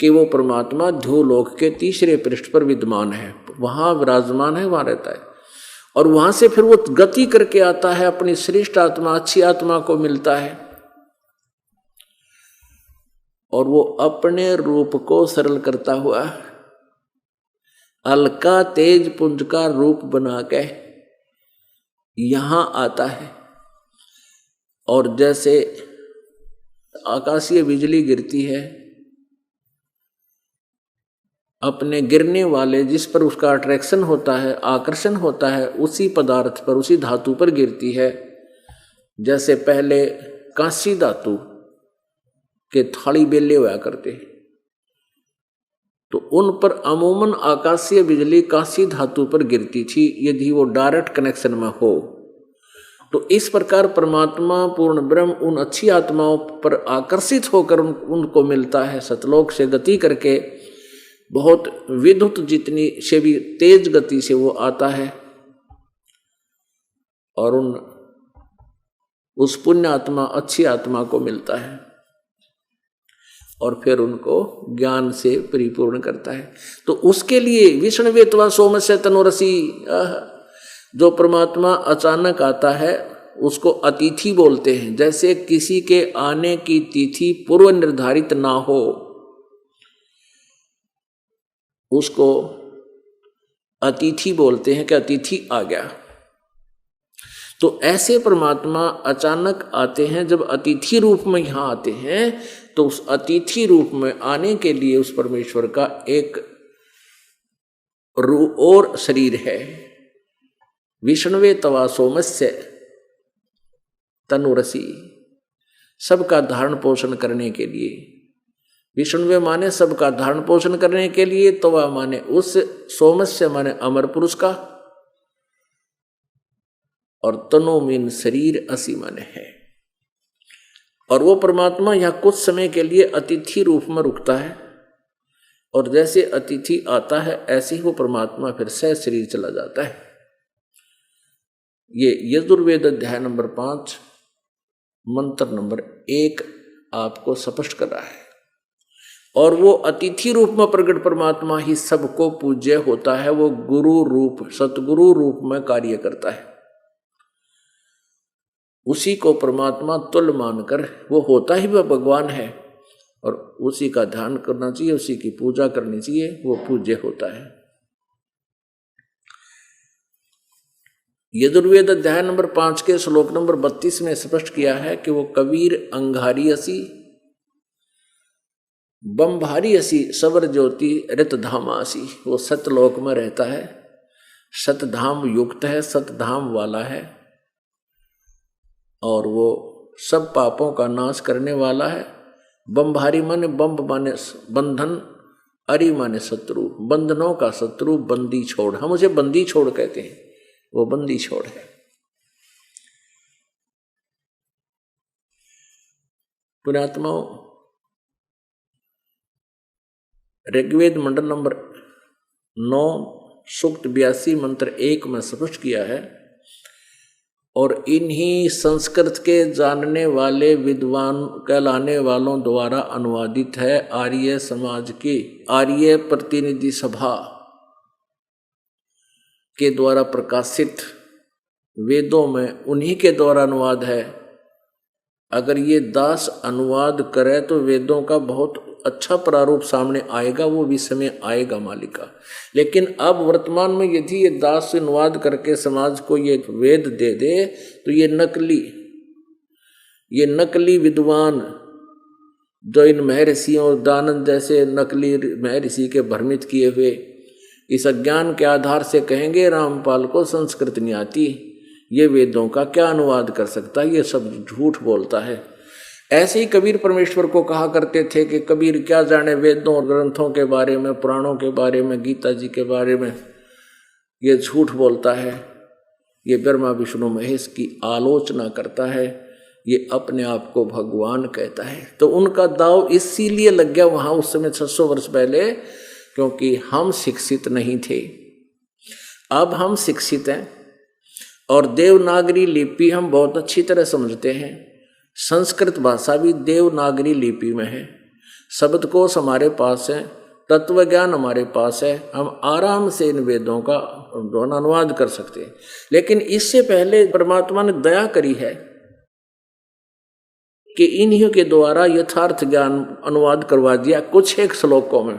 कि वो परमात्मा ध्रुवलोक के तीसरे पृष्ठ पर विद्यमान है, वहां विराजमान है, वहां रहता है। और वहां से फिर वो गति करके आता है, अपनी श्रेष्ठ आत्मा अच्छी आत्मा को मिलता है और वो अपने रूप को सरल करता हुआ अलका तेज पुंज का रूप बना के यहां आता है। और जैसे आकाशीय बिजली गिरती है, अपने गिरने वाले जिस पर उसका अट्रैक्शन होता है, आकर्षण होता है, उसी पदार्थ पर उसी धातु पर गिरती है। जैसे पहले कांसी धातु के थाली बेले हुआ करते, तो उन पर अमूमन आकाशीय बिजली कांसी धातु पर गिरती थी यदि वो डायरेक्ट कनेक्शन में हो। तो इस प्रकार परमात्मा पूर्ण ब्रह्म उन अच्छी आत्माओं पर आकर्षित होकर उनको मिलता है, सतलोक से गति करके बहुत विद्युत जितनी से भी तेज गति से वो आता है और उस पुण्य आत्मा अच्छी आत्मा को मिलता है और फिर उनको ज्ञान से परिपूर्ण करता है। तो उसके लिए विष्णुवेत्वा सोमस्य तनुरसी, जो परमात्मा अचानक आता है उसको अतिथि बोलते हैं। जैसे किसी के आने की तिथि पूर्व निर्धारित ना हो, उसको अतिथि बोलते हैं कि अतिथि आ गया। तो ऐसे परमात्मा अचानक आते हैं, जब अतिथि रूप में यहाँ आते हैं तो उस अतिथि रूप में आने के लिए उस परमेश्वर का एक और शरीर है। विष्णुवे तवा सोमस्य तनुरसी, सबका धारण पोषण करने के लिए। विष्णुवे माने सबका धारण पोषण करने के लिए, तवा माने उस, सोमस्य माने अमर पुरुष का, और तनु मीन शरीर, असी माने है। और वो परमात्मा यहाँ कुछ समय के लिए अतिथि रूप में रुकता है, और जैसे अतिथि आता है ऐसे ही वो परमात्मा फिर सह शरीर चला जाता है। ये यजुर्वेद अध्याय नंबर 5 मंत्र नंबर 1 आपको स्पष्ट कर रहा है। और वो अतिथि रूप में प्रकट परमात्मा ही सबको पूज्य होता है। वो गुरु रूप, सतगुरु रूप में कार्य करता है। उसी को परमात्मा तुल्य मानकर, वो होता ही वह भगवान है, और उसी का ध्यान करना चाहिए, उसी की पूजा करनी चाहिए, वो पूज्य होता है। यजुर्वेद अध्याय नंबर 5 के श्लोक नंबर 32 में स्पष्ट किया है कि वो कबीर अंगारी असी बम्भारी असी सवर ज्योति रितधामासी, वो सतलोक में रहता है, सतधाम युक्त है, सतधाम वाला है, और वो सब पापों का नाश करने वाला है। बम्भारी माने बम्ब माने बंधन, अरि माने शत्रु, बंधनों का शत्रु, बंदी छोड़। हम उसे बंदी छोड़ कहते हैं, वो बंदी छोड़ है। पुण्यात्माओं, ऋग्वेद मंडल नंबर 9 सूक्त 82 मंत्र 1 में स्पष्ट किया है, और इन्हीं संस्कृत के जानने वाले विद्वान कहलाने वालों द्वारा अनुवादित है। आर्य समाज की आर्य प्रतिनिधि सभा के द्वारा प्रकाशित वेदों में उन्हीं के द्वारा अनुवाद है। अगर ये दास अनुवाद करे तो वेदों का बहुत अच्छा प्रारूप सामने आएगा, वो भी समय आएगा मालिक का। लेकिन अब वर्तमान में यदि ये दास अनुवाद करके समाज को ये वेद दे दे तो ये नकली विद्वान जो इन महर्षियों और दानंद जैसे नकली महर्षि के भ्रमित किए हुए इस अज्ञान के आधार से कहेंगे रामपाल को संस्कृत नहीं आती, ये वेदों का क्या अनुवाद कर सकता है, ये सब झूठ बोलता है। ऐसे ही कबीर परमेश्वर को कहा करते थे कि कबीर क्या जाने वेदों और ग्रंथों के बारे में, पुराणों के बारे में, गीता जी के बारे में, ये झूठ बोलता है, ये ब्रह्मा विष्णु महेश की आलोचना करता है, ये अपने आप को भगवान कहता है। तो उनका दाव इसीलिए लग गया वहाँ उस समय 600 वर्ष पहले, क्योंकि हम शिक्षित नहीं थे। अब हम शिक्षित हैं और देवनागरी लिपि हम बहुत अच्छी तरह समझते हैं। संस्कृत भाषा भी देवनागरी लिपि में है, शब्दकोश हमारे पास है, तत्व ज्ञान हमारे पास है, हम आराम से इन वेदों का अनुवाद कर सकते हैं। लेकिन इससे पहले परमात्मा ने दया करी है कि इन्हीं के द्वारा यथार्थ ज्ञान अनुवाद करवा दिया कुछ एक श्लोकों में,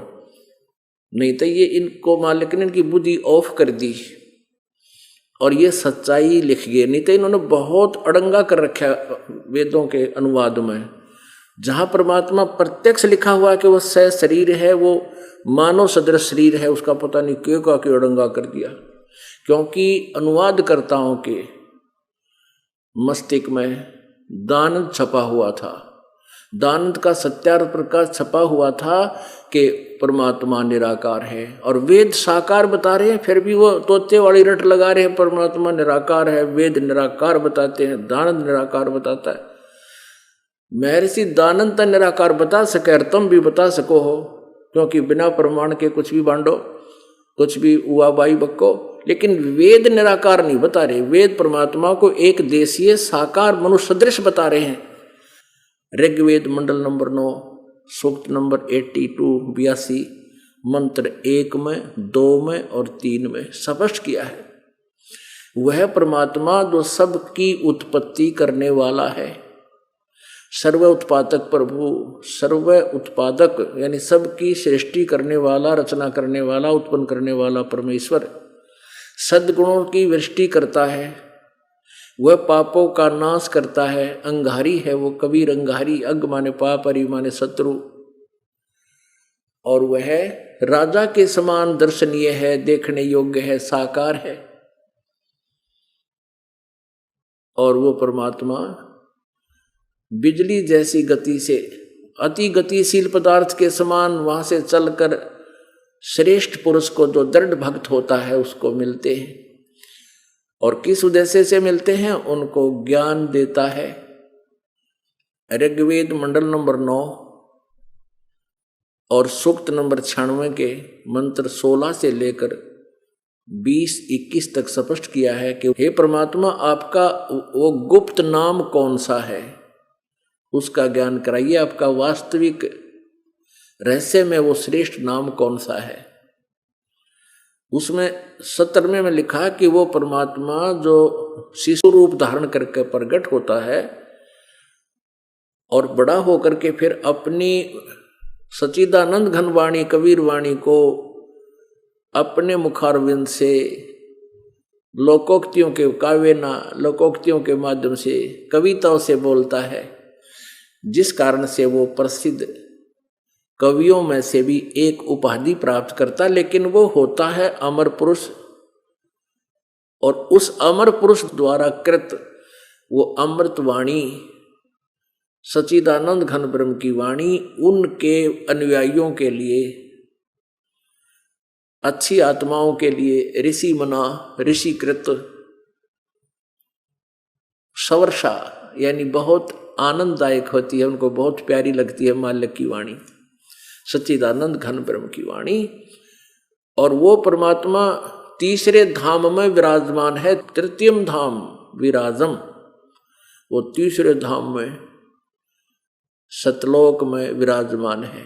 नहीं तो ये इनको मालिक ने इनकी बुद्धि ऑफ कर दी और ये सच्चाई लिख गए। नहीं तो इन्होंने बहुत अड़ंगा कर रखा वेदों के अनुवाद में। जहाँ परमात्मा प्रत्यक्ष लिखा हुआ है कि वो सह शरीर है, वो मानव सदृश शरीर है, उसका पता नहीं क्यों का क्यों अड़ंगा कर दिया। क्योंकि अनुवादकर्ताओं के मस्तिष्क में दानंद छपा हुआ था, दानंद का सत्यार्थ प्रकाश छपा हुआ था कि परमात्मा निराकार है, और वेद साकार बता रहे हैं, फिर भी वो तोते वाली रट लगा रहे हैं परमात्मा निराकार है, वेद निराकार बताते हैं, दानंद निराकार बताता है। महर्षि दानंद निराकार बता सके और तुम भी बता सको हो, क्योंकि बिना प्रमाण के कुछ भी बांटो, कुछ भी हुआ बाई बक्को। लेकिन वेद निराकार नहीं बता रहे, वेद परमात्मा को एक देशीय साकार मनुष्य सदृश बता रहे हैं। ऋग्वेद मंडल नंबर 9 सूक्त नंबर 82 मंत्र 1 में, 2 में और 3 में स्पष्ट किया है। वह परमात्मा जो सबकी उत्पत्ति करने वाला है, सर्व उत्पादक प्रभु, सर्व उत्पादक यानी सबकी सृष्टि करने वाला, रचना करने वाला, उत्पन्न करने वाला परमेश्वर सद्गुणों की वृष्टि करता है। वह पापों का नाश करता है। अंगारी है वो कबीर, अंगारी, अंग माने पाप, हरि माने शत्रु। और वह राजा के समान दर्शनीय है, देखने योग्य है, साकार है। और वो परमात्मा बिजली जैसी गति से, अति गतिशील पदार्थ के समान वहां से चलकर श्रेष्ठ पुरुष को, जो दृढ़ भक्त होता है, उसको मिलते हैं। और किस उद्देश्य से मिलते हैं? उनको ज्ञान देता है। ऋग्वेद मंडल नंबर 9 और सूक्त नंबर 96 के मंत्र 16 से लेकर 20-21 तक स्पष्ट किया है कि हे परमात्मा, आपका वो गुप्त नाम कौन सा है, उसका ज्ञान कराइए। आपका वास्तविक रहस्य में वो श्रेष्ठ नाम कौन सा है। उसमें 17वें में लिखा कि वो परमात्मा जो शिशु रूप धारण करके प्रकट होता है और बड़ा होकर के फिर अपनी सच्चिदानंद घन वाणी, कबीर वाणी को अपने मुखारविंद से लोकोक्तियों के, काव्यना लोकोक्तियों के माध्यम से, कविताओं से बोलता है, जिस कारण से वो प्रसिद्ध कवियों में से भी एक उपाधि प्राप्त करता। लेकिन वो होता है अमर पुरुष, और उस अमर पुरुष द्वारा कृत वो अमृत वाणी, सच्चिदानंद घन ब्रह्म की वाणी, उनके अनुयायियों के लिए, अच्छी आत्माओं के लिए ऋषि मना, ऋषिकृत, सवर्षा यानी बहुत आनंददायक होती है, उनको बहुत प्यारी लगती है माल्य की वाणी, सच्चिदानंद घन ब्रह्म की वाणी। और वो परमात्मा तीसरे धाम में विराजमान है, तृतीयम धाम विराजम। वो तीसरे धाम में, सतलोक में विराजमान है।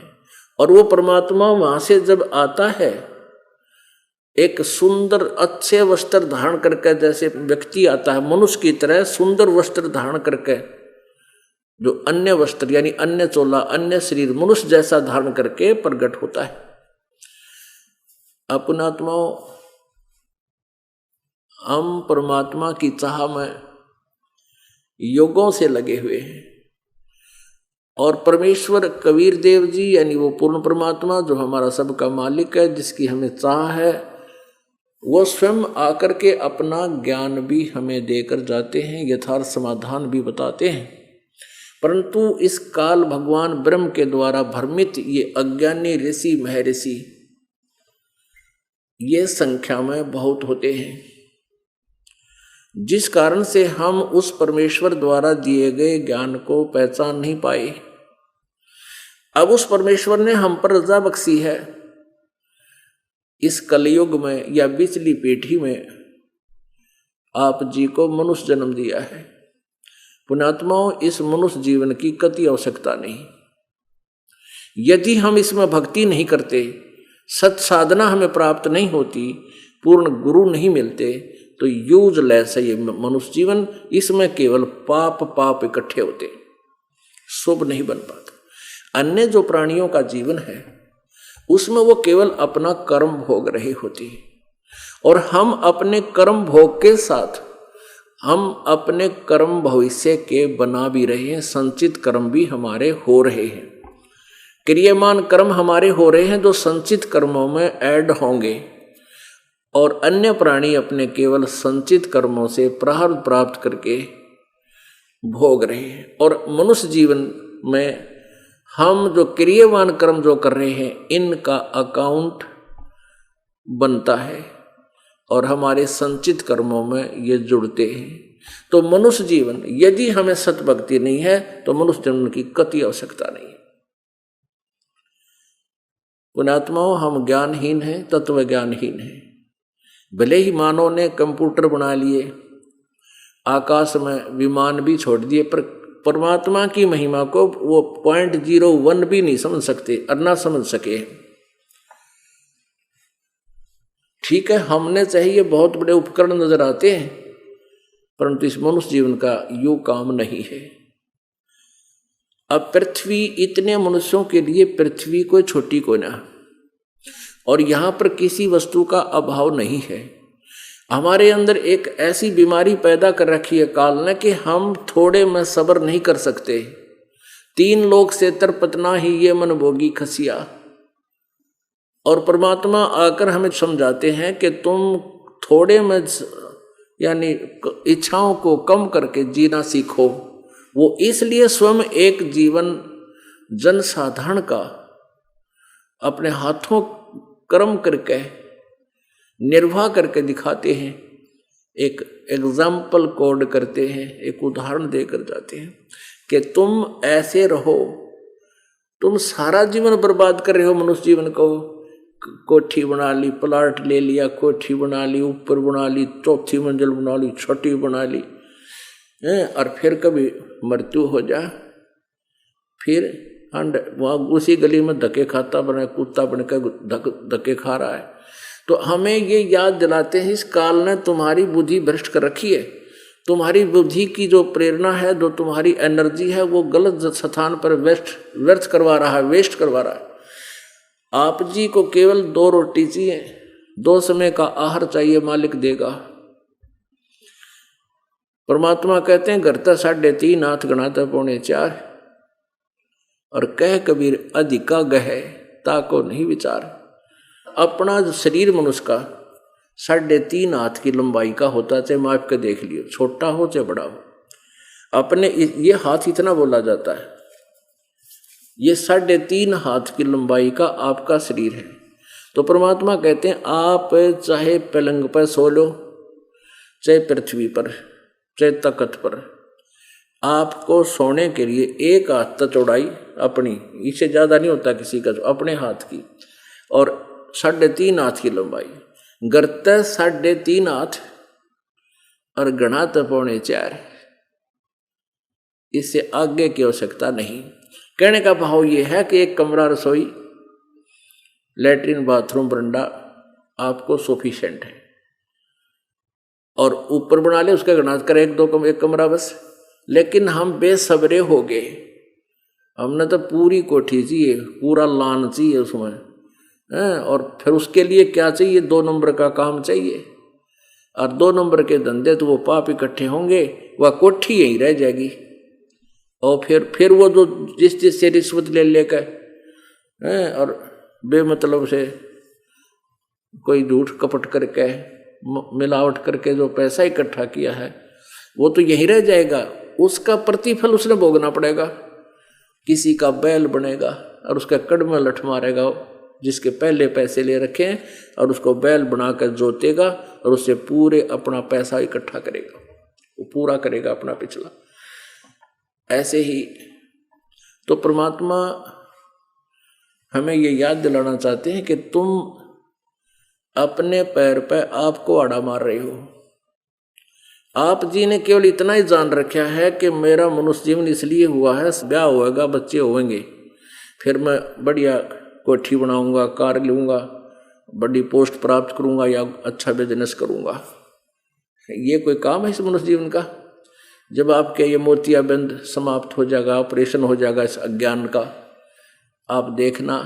और वो परमात्मा वहां से जब आता है, एक सुंदर अच्छे वस्त्र धारण करके, जैसे व्यक्ति आता है मनुष्य की तरह सुंदर वस्त्र धारण करके, जो अन्य वस्त्र यानी अन्य चोला, अन्य शरीर मनुष्य जैसा धारण करके प्रकट होता है। अपना आत्माओं, हम परमात्मा की चाह में योगों से लगे हुए हैं। और परमेश्वर कबीर देव जी यानी वो पूर्ण परमात्मा जो हमारा सबका मालिक है, जिसकी हमें चाह है, वो स्वयं आकर के अपना ज्ञान भी हमें देकर जाते हैं, यथार्थ समाधान भी बताते हैं। परंतु इस काल भगवान ब्रह्म के द्वारा भ्रमित ये अज्ञानी ऋषि महर्षि, ये संख्या में बहुत होते हैं, जिस कारण से हम उस परमेश्वर द्वारा दिए गए ज्ञान को पहचान नहीं पाए। अब उस परमेश्वर ने हम पर रजा बख्शी है। इस कलयुग में या बिचली पीढ़ी में आप जी को मनुष्य जन्म दिया है। पुण्यात्माओं, इस मनुष्य जीवन की कति आवश्यकता नहीं। यदि हम इसमें भक्ति नहीं करते, सत साधना हमें प्राप्त नहीं होती, पूर्ण गुरु नहीं मिलते, तो यूजलेस है ये मनुष्य जीवन। इसमें केवल पाप पाप इकट्ठे होते, शुभ नहीं बन पाता। अन्य जो प्राणियों का जीवन है, उसमें वो केवल अपना कर्म भोग रही होती है, और हम अपने कर्म भोग के साथ हम अपने कर्म भविष्य के बना भी रहे हैं। संचित कर्म भी हमारे हो रहे हैं, क्रियमान कर्म हमारे हो रहे हैं, जो संचित कर्मों में ऐड होंगे। और अन्य प्राणी अपने केवल संचित कर्मों से प्रारब्ध प्राप्त करके भोग रहे हैं। और मनुष्य जीवन में हम जो क्रियवान कर्म जो कर रहे हैं, इनका अकाउंट बनता है और हमारे संचित कर्मों में ये जुड़ते हैं। तो मनुष्य जीवन, यदि हमें सतभक्ति नहीं है, तो मनुष्य जन्म की कति आवश्यकता नहीं है। पुण्यात्माओं, हम ज्ञानहीन हैं, तत्व ज्ञानहीन हैं। भले ही मानव ने कंप्यूटर बना लिए, आकाश में विमान भी छोड़ दिए, पर परमात्मा की महिमा को वो 0.01 भी नहीं समझ सकते और ना समझ सके। ठीक है, हमने चाहिए बहुत बड़े उपकरण नजर आते हैं, परंतु इस मनुष्य जीवन का यूं काम नहीं है। अब पृथ्वी, इतने मनुष्यों के लिए पृथ्वी कोई छोटी कोई ना, और यहां पर किसी वस्तु का अभाव नहीं है। हमारे अंदर एक ऐसी बीमारी पैदा कर रखी है काल ने कि हम थोड़े में सब्र नहीं कर सकते। 3 लोक से तरपतना ही ये मन भोगी खसिया। और परमात्मा आकर हमें समझाते हैं कि तुम थोड़े में यानी इच्छाओं को कम करके जीना सीखो। वो इसलिए स्वयं एक जीवन जनसाधारण का अपने हाथों कर्म करके निर्वाह करके दिखाते हैं, एक एग्जाम्पल कोड करते हैं, एक उदाहरण देकर जाते हैं कि तुम ऐसे रहो। तुम सारा जीवन बर्बाद कर रहे हो मनुष्य जीवन को। कोठी बना ली, प्लाट ले लिया, कोठी बना ली, ऊपर बना ली, 4थी मंजिल बना ली, 6ठी बना ली, और फिर कभी मृत्यु हो जा, फिर वहाँ उसी गली में धक्के खाता बने, कुत्ता बनकर धक्के खा रहा है। तो हमें ये याद दिलाते हैं इस काल ने तुम्हारी बुद्धि भ्रष्ट कर रखी है। तुम्हारी बुद्धि की जो प्रेरणा है, जो तुम्हारी एनर्जी है, वो गलत स्थान पर व्यर्थ करवा रहा है, वेस्ट करवा रहा है। आप जी को केवल 2 रोटी चाहिए, 2 समय का आहार चाहिए, मालिक देगा। परमात्मा कहते हैं घरता 3.5 हाथ गणाता 4.25, और कह कबीर अधिका गह ताको नहीं विचार। अपना जो शरीर मनुष्य का 3.5 हाथ की लंबाई का होता, चाहे माप के देख लियो, छोटा हो चाहे बड़ा हो। अपने ये हाथ इतना बोला जाता है, ये 3.5 हाथ की लंबाई का आपका शरीर है। तो परमात्मा कहते हैं आप चाहे पलंग पर सो लो, चाहे पृथ्वी पर, चाहे तख्त पर, आपको सोने के लिए 1 हाथ तक चौड़ाई अपनी, इससे ज़्यादा नहीं होता किसी का, अपने हाथ की, और 3.5 हाथ की लंबाई। गर्त 3.5 हाथ और गणात 4.25, इससे आगे की आवश्यकता नहीं। कहने का भाव ये है कि एक कमरा, रसोई, लेटरिन, बाथरूम, बरंडा आपको सफिशिएंट है, और ऊपर बना ले उसका गणात कर 1 कमरा बस। लेकिन हम बेसब्रे हो गए, हमने तो पूरी कोठी चाहिए, पूरा लान चाहिए उसमें, और फिर उसके लिए क्या चाहिए, 2 नंबर का काम चाहिए, और 2 नंबर के धंधे तो वो पाप इकट्ठे होंगे, वह कोठी यहीं रह जाएगी। और फिर वो जो जिससे रिश्वत ले लेकर और बेमतलब से कोई झूठ कपट करके मिलावट करके जो पैसा इकट्ठा किया है, वो तो यहीं रह जाएगा। उसका प्रतिफल उसने भोगना पड़ेगा। किसी का बैल बनेगा और उसका कड़ में लठ मारेगा जिसके पहले पैसे ले रखे हैं, और उसको बैल बनाकर जोतेगा और उससे पूरे अपना पैसा इकट्ठा करेगा, वो पूरा करेगा अपना पिछला। ऐसे ही तो परमात्मा हमें ये याद दिलाना चाहते हैं कि तुम अपने पैर पर आपको आड़ा मार रहे हो। आप जी ने केवल इतना ही जान रखा है कि मेरा मनुष्य जीवन इसलिए हुआ है, ब्याह होएगा, बच्चे होंगे, फिर मैं बढ़िया कोठी बनाऊंगा, कार लूँगा, बड़ी पोस्ट प्राप्त करूँगा या अच्छा बिजनेस करूँगा। ये कोई काम है इस मनुष्य जीवन का? जब आपके ये मोतियाबंद समाप्त हो जाएगा, ऑपरेशन हो जाएगा इस अज्ञान का, आप देखना